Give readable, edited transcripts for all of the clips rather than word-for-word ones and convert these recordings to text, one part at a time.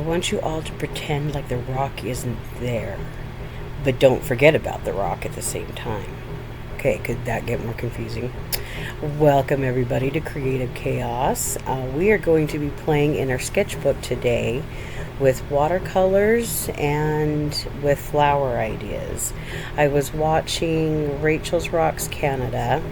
I want you all to pretend like the rock isn't there, but don't forget about the rock at the same time. Okay, could that get more confusing? Welcome everybody to Creative Chaos. We are going to be playing in our sketchbook today with watercolors and with flower ideas. I was watching Rachel's Rocks Canada,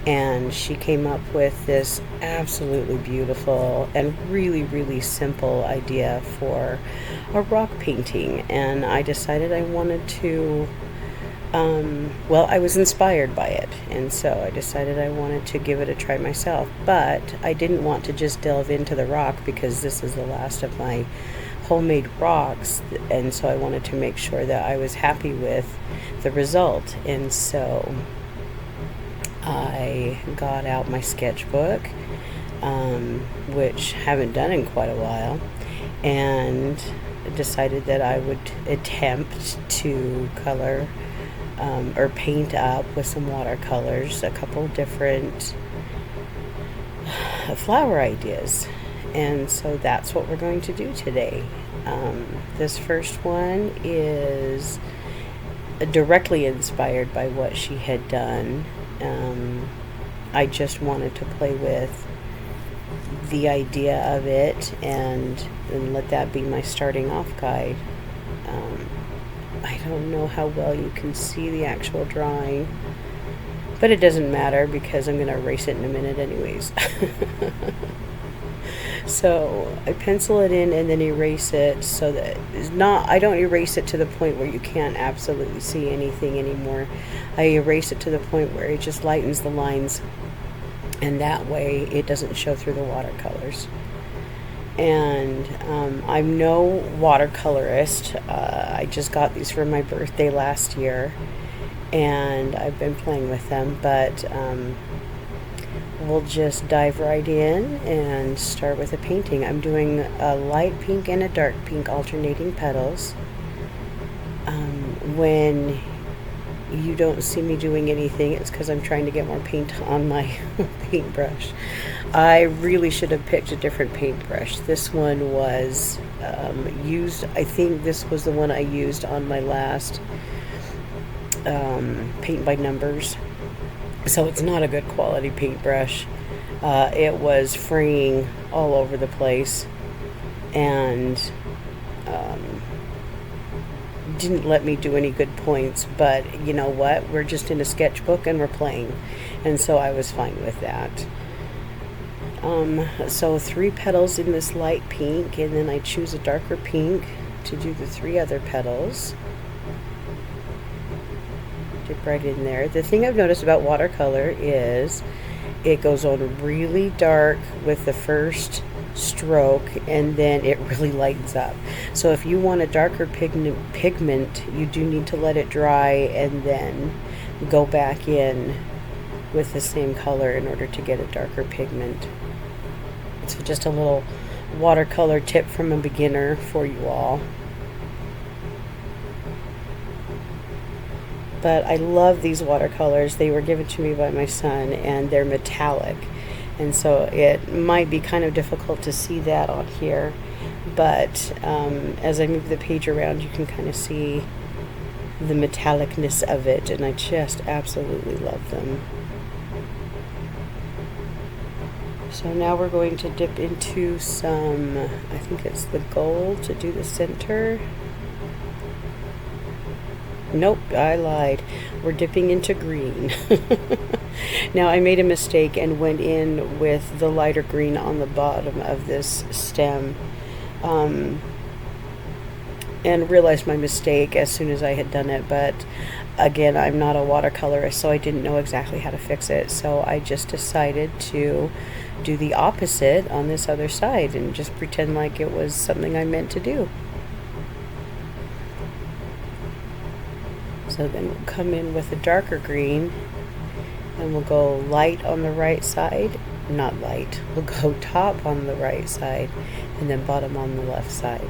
and she came up with this absolutely beautiful and really simple idea for a rock painting, and I decided I wanted to I was inspired by it, and so I decided I wanted to give it a try myself. But I didn't want to just delve into the rock because this is the last of my homemade rocks, and so I wanted to make sure that I was happy with the result. And so I got out my sketchbook, which I haven't done in quite a while, and decided that I would attempt to color or paint up with some watercolors a couple different flower ideas. And so that's what we're going to do today. This first one is directly inspired by what she had done. I just wanted to play with the idea of it and let that be my starting off guide. I don't know how well you can see the actual drawing, but it doesn't matter because I'm going to erase it in a minute anyways. So I pencil it in and then erase it so that I don't erase it to the point where you can't absolutely see anything anymore. I erase it to the point where it just lightens the lines, and that way it doesn't show through the watercolors. And I'm no watercolorist. I just got these for my birthday last year, and I've been playing with them, but we'll just dive right in and start with a painting. I'm doing a light pink and a dark pink alternating petals. When you don't see me doing anything, it's because I'm trying to get more paint on my paintbrush. I really should have picked a different paintbrush. This one was used, I think this was the one I used on my last paint by numbers. So it's not a good quality paintbrush. It was fraying all over the place, and didn't let me do any good points. But you know what? We're just in a sketchbook and we're playing, and so I was fine with that. So 3 petals in this light pink, and then I choose a darker pink to do the 3 other petals. Dip right in there. The thing I've noticed about watercolor is it goes on really dark with the first stroke, and then it really lightens up. So if you want a darker pigment, you do need to let it dry and then go back in with the same color in order to get a darker pigment. So just a little watercolor tip from a beginner for you all. But I love these watercolors. They were given to me by my son, and they're metallic, and so it might be kind of difficult to see that on here, but as I move the page around, you can kind of see the metallicness of it, and I just absolutely love them. So now we're going to dip into some, I think it's the gold to do the center. Nope, I lied. We're dipping into green. Now I made a mistake and went in with the lighter green on the bottom of this stem, and realized my mistake as soon as I had done it. But again, I'm not a watercolorist, so I didn't know exactly how to fix it. So I just decided to do the opposite on this other side and just pretend like it was something I meant to do. So then we'll come in with a darker green, and we'll go light on the right side, not light, we'll go top on the right side, and then bottom on the left side.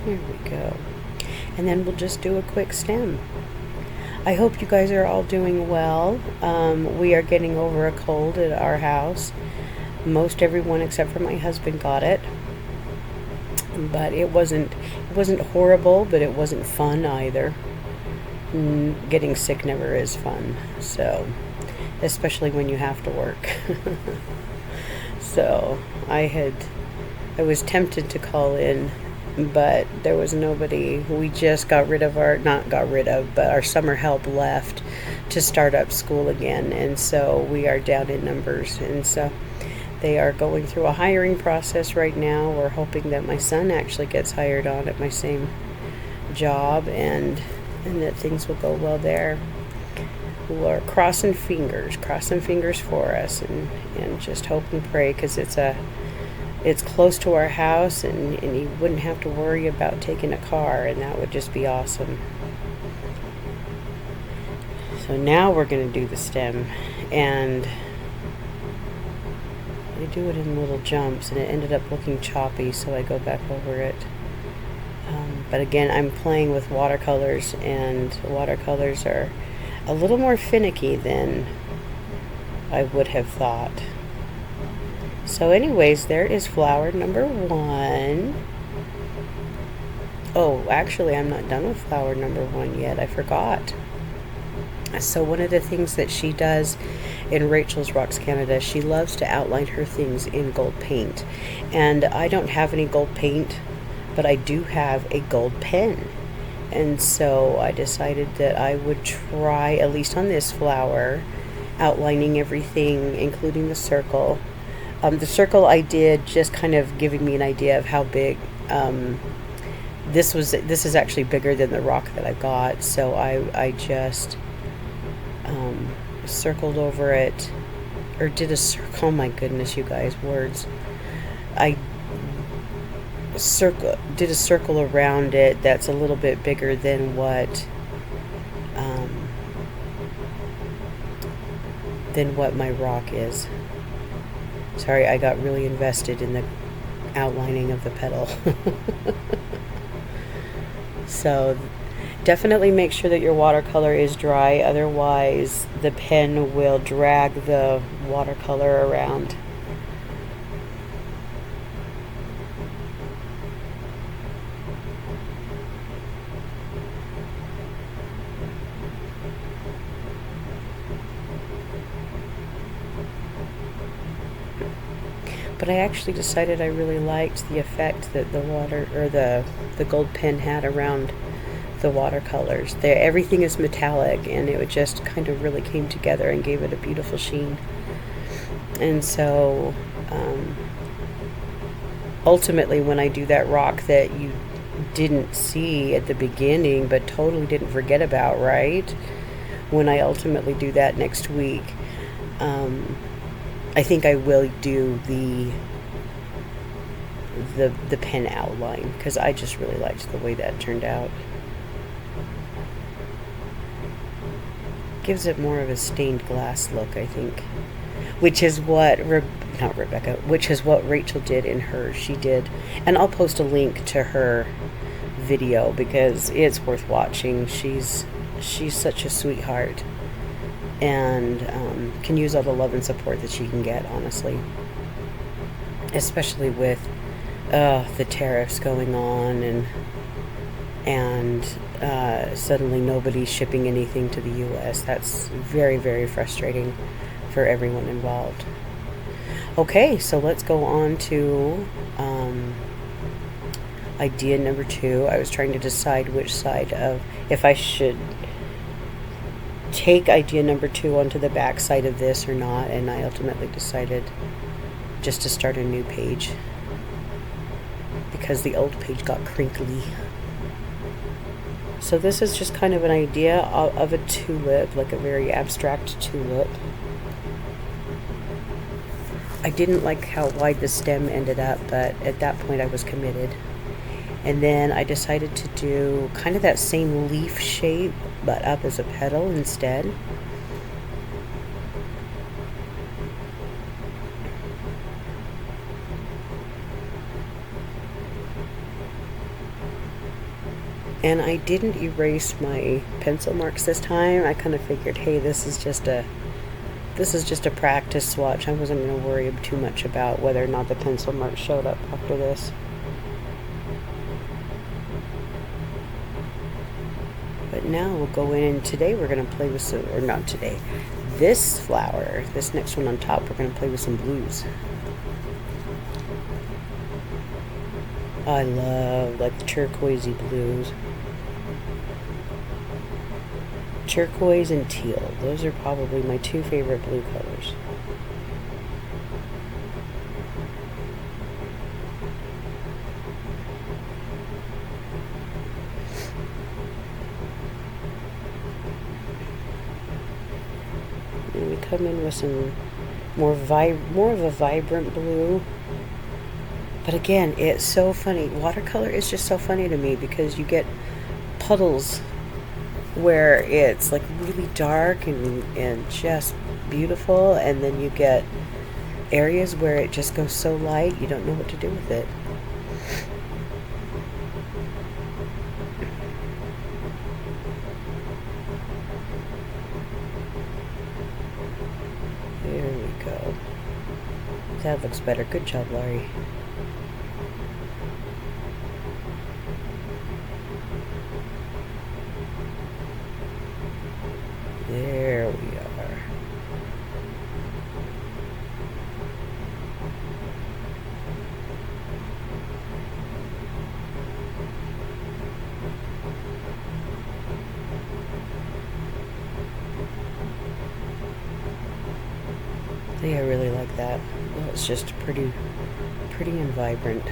Here we go. And then we'll just do a quick stem. I hope you guys are all doing well. We are getting over a cold at our house. Most everyone except for my husband got it. But it wasn't horrible, but it wasn't fun either. Getting sick never is fun. So, especially when you have to work. So, I was tempted to call in, but there was nobody. We just but our summer help left to start up school again, and so we are down in numbers, and so they are going through a hiring process right now. We're hoping that my son actually gets hired on at my same job, and that things will go well there. We're crossing fingers for us, and just hope and pray, because it's close to our house, and you wouldn't have to worry about taking a car, and that would just be awesome. So now we're going to do the stem, and I do it in little jumps, and it ended up looking choppy, so I go back over it. But again, I'm playing with watercolors, and watercolors are a little more finicky than I would have thought. So anyways, there is flower number 1. Oh, actually, I'm not done with flower number 1 yet. I forgot. So one of the things that she does in Rachel's Rocks Canada, she loves to outline her things in gold paint. And I don't have any gold paint, but I do have a gold pen. And so I decided that I would try, at least on this flower, outlining everything, including the circle. The circle I did just kind of giving me an idea of how big. This is actually bigger than the rock that I got, so I just circled over it, or did a circle. Oh my goodness, you guys, words. I did a circle around it that's a little bit bigger than what my rock is. Sorry, I got really invested in the outlining of the petal. So definitely make sure that your watercolor is dry, otherwise the pen will drag the watercolor around. But I actually decided I really liked the effect that the water, or the gold pen had around the watercolors. Everything is metallic, and it just kind of really came together and gave it a beautiful sheen. And so ultimately, when I do that rock that you didn't see at the beginning but totally didn't forget about, right? When I ultimately do that next week, I think I will do the pen outline, because I just really liked the way that turned out. Gives it more of a stained glass look, I think, which is what which is what Rachel did in hers. She did, and I'll post a link to her video because it's worth watching. She's such a sweetheart, and can use all the love and support that she can get, honestly, especially with the tariffs going on, and suddenly nobody's shipping anything to the US. That's very, very frustrating for everyone involved. Okay, so let's go on to idea number 2. I was trying to decide which side of, if I should take idea number 2 onto the back side of this or not, and I ultimately decided just to start a new page because the old page got crinkly. So this is just kind of an idea of a tulip, like a very abstract tulip. I didn't like how wide the stem ended up, but at that point I was committed. And then I decided to do kind of that same leaf shape, but up as a petal instead. And I didn't erase my pencil marks this time. I kind of figured, hey, this is just a practice swatch. I wasn't going to worry too much about whether or not the pencil marks showed up after this. But now we'll go in, and today we're going to play with some, or not today, this flower, this next one on top, we're going to play with some blues. I love like turquoisey blues. Turquoise and teal. Those are probably my two favorite blue colors. And we come in with some more of a vibrant blue. But again, it's so funny. Watercolor is just so funny to me because you get puddles where it's like really dark and just beautiful, and then you get areas where it just goes so light you don't know what to do with it. There we go. That looks better. Good job, Laurie. There we are. Yeah, I really like that. It's just pretty and vibrant.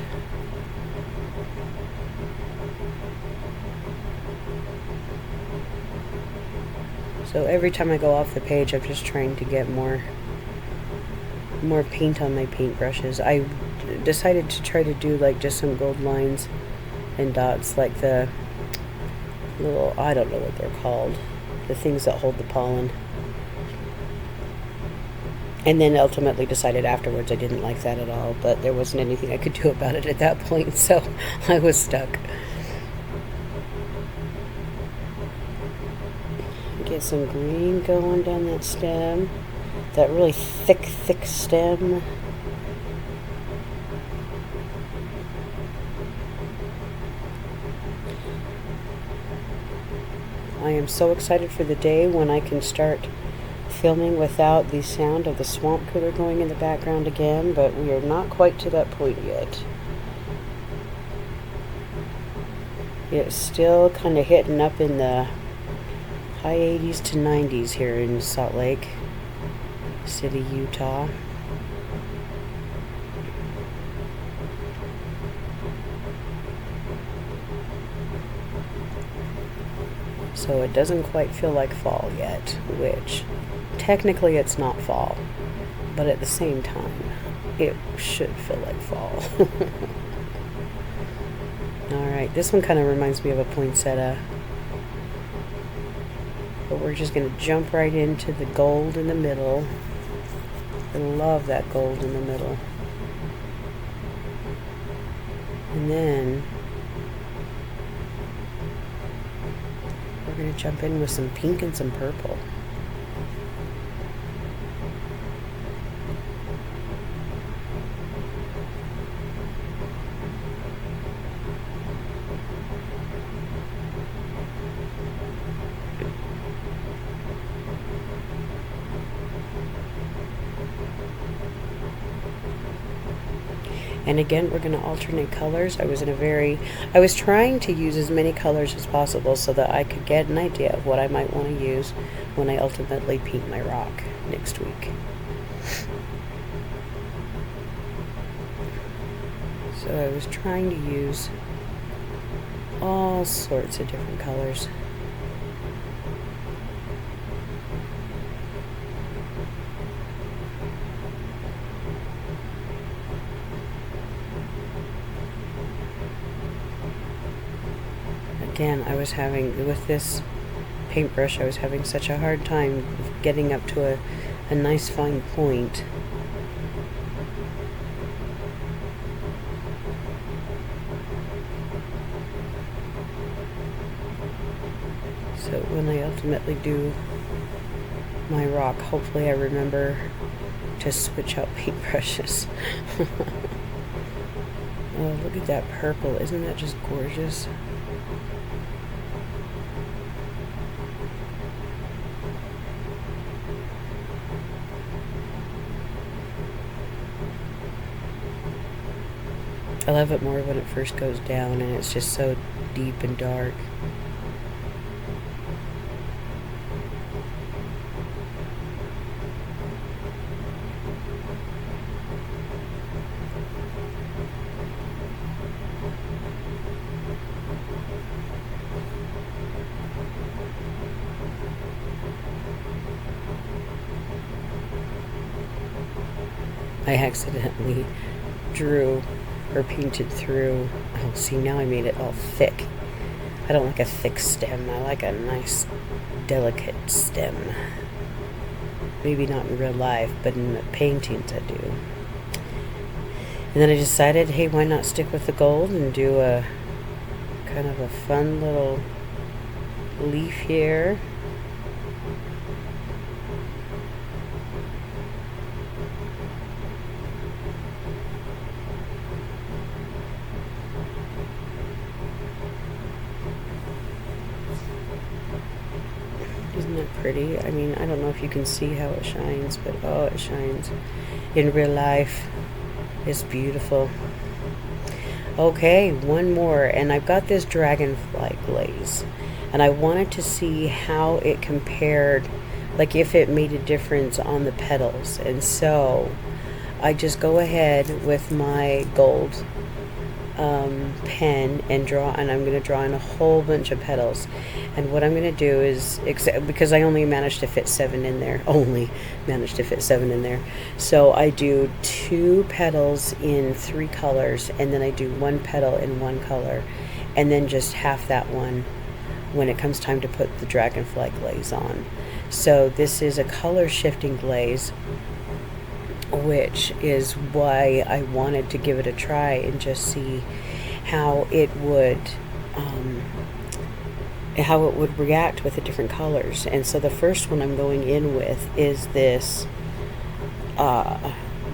So every time I go off the page, I'm just trying to get more paint on my paintbrushes. I decided to try to do like just some gold lines and dots, like the little, I don't know what they're called, the things that hold the pollen. And then ultimately decided afterwards I didn't like that at all, but there wasn't anything I could do about it at that point, so I was stuck. Get some green going down that stem, that really thick stem. I am so excited for the day when I can start filming without the sound of the swamp cooler going in the background again, but we are not quite to that point yet. It's still kind of hitting up in the high 80s to 90s here in Salt Lake City, Utah. So it doesn't quite feel like fall yet, which technically it's not fall, but at the same time it should feel like fall. Alright, this one kind of reminds me of a poinsettia. But we're just going to jump right into the gold in the middle. I love that gold in the middle. And then we're going to jump in with some pink and some purple. And again, we're going to alternate colors. I was trying to use as many colors as possible so that I could get an idea of what I might want to use when I ultimately paint my rock next week. So I was trying to use all sorts of different colors. Again, I was having, with this paintbrush, I was having such a hard time getting up to a nice fine point. So when I ultimately do my rock, hopefully I remember to switch out paintbrushes. Oh, look at that purple. Isn't that just gorgeous? I love it more when it first goes down and it's just so deep and dark. I accidentally drew or painted through. Oh, see, now I made it all thick. I don't like a thick stem. I like a nice, delicate stem. Maybe not in real life, but in the paintings I do. And then I decided, hey, why not stick with the gold and do a kind of a fun little leaf here. Isn't that pretty? I mean, I don't know if you can see how it shines, but oh, it shines. In real life, it's beautiful. Okay, one more, and I've got this dragonfly glaze, and I wanted to see how it compared, like if it made a difference on the petals. And so I just go ahead with my gold pen and draw, and I'm going to draw in a whole bunch of petals. And what I'm going to do is, because I only managed to fit 7 in there, so I do 2 petals in 3 colors, and then I do 1 petal in 1 color, and then just half that one when it comes time to put the dragonfly glaze on. So this is a color shifting glaze, which is why I wanted to give it a try and just see how it would react with the different colors. And so the first one I'm going in with is this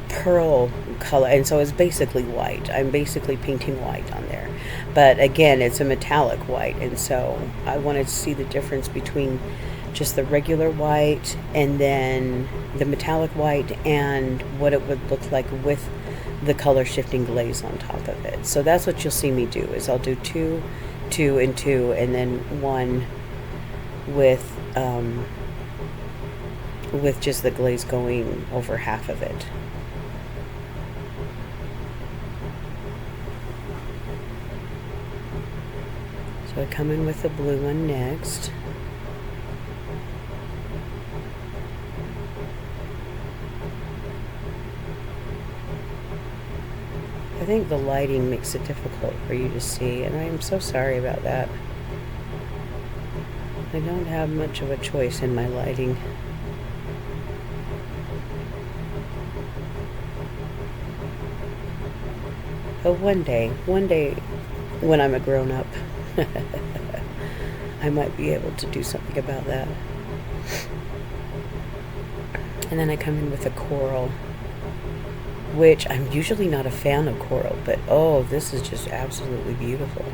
pearl color, and so it's basically white. I'm basically painting white on there, but again, it's a metallic white, and so I wanted to see the difference between just the regular white and then the metallic white, and what it would look like with the color shifting glaze on top of it. So that's what you'll see me do, is I'll do 2, 2, and 2, and then 1 with just the glaze going over half of it. So I come in with the blue one next. I think the lighting makes it difficult for you to see, and I am so sorry about that. I don't have much of a choice in my lighting. But one day, when I'm a grown-up, I might be able to do something about that. And then I come in with a coral, which I'm usually not a fan of coral, but oh, this is just absolutely beautiful.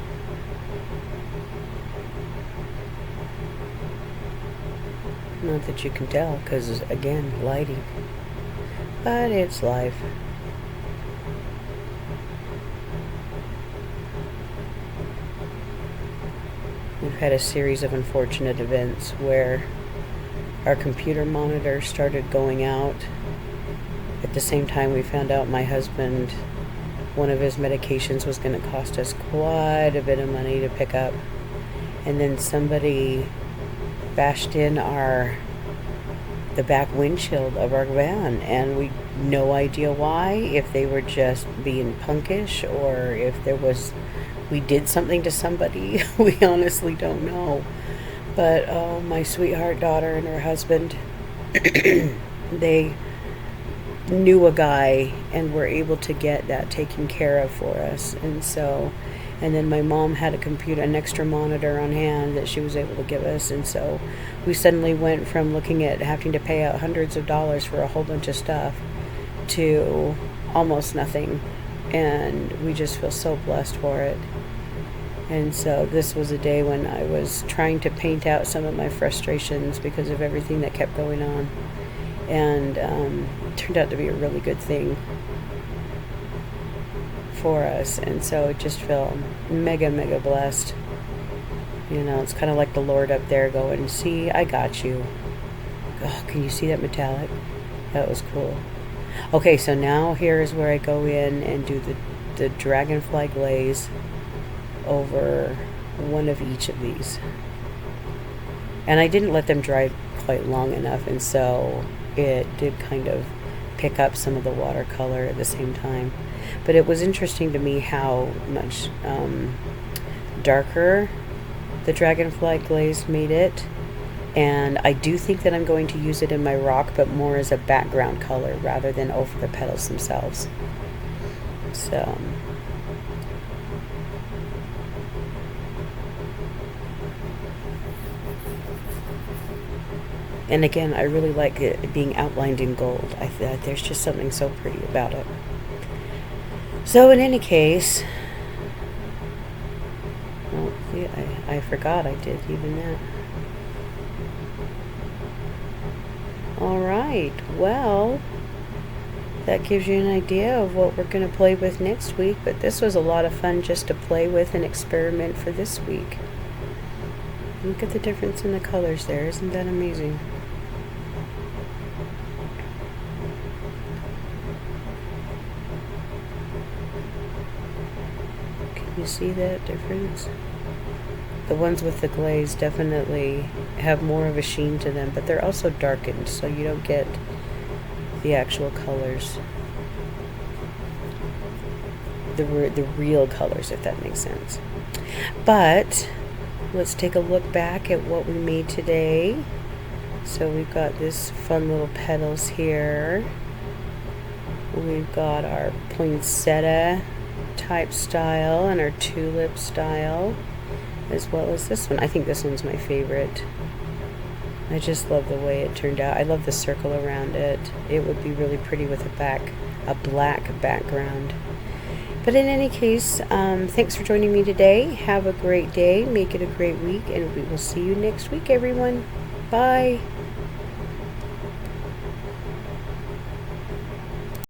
Not that you can tell, because again, lighting, but it's life. We've had a series of unfortunate events where our computer monitor started going out. At the same time, we found out my husband, one of his medications was going to cost us quite a bit of money to pick up. And then somebody bashed in the back windshield of our van, and we no idea why, if they were just being punkish or if we did something to somebody. We honestly don't know. But oh, my sweetheart daughter and her husband, they knew a guy and were able to get that taken care of for us. And so And then my mom had a computer, an extra monitor on hand that she was able to give us. And so we suddenly went from looking at having to pay out hundreds of dollars for a whole bunch of stuff to almost nothing. And we just feel so blessed for it. And so this was a day when I was trying to paint out some of my frustrations because of everything that kept going on. And it turned out to be a really good thing for us. And so it just felt mega, mega blessed. You know, it's kind of like the Lord up there going, see, I got you. Oh, can you see that metallic? That was cool. Okay, so now here is where I go in and do the dragonfly glaze over one of each of these. And I didn't let them dry quite long enough, and so it did kind of pick up some of the watercolor at the same time. But it was interesting to me how much darker the dragonfly glaze made it. And I do think that I'm going to use it in my rock, but more as a background color rather than over the petals themselves. So and again, I really like it being outlined in gold. I thought there's just something so pretty about it. So in any case, oh, see, I forgot I did even that. All right, well, that gives you an idea of what we're going to play with next week. But this was a lot of fun just to play with and experiment for this week. Look at the difference in the colors there. Isn't that amazing? Can you see that difference? The ones with the glaze definitely have more of a sheen to them, but they're also darkened, so you don't get the actual colors. The real colors, if that makes sense. But let's take a look back at what we made today. So we've got this fun little petals here. We've got our poinsettia type style and our tulip style, as well as this one. I think this one's my favorite. I just love the way it turned out. I love the circle around it. It would be really pretty with a black background. But in any case, thanks for joining me today. Have a great day. Make it a great week, and we will see you next week, everyone. Bye.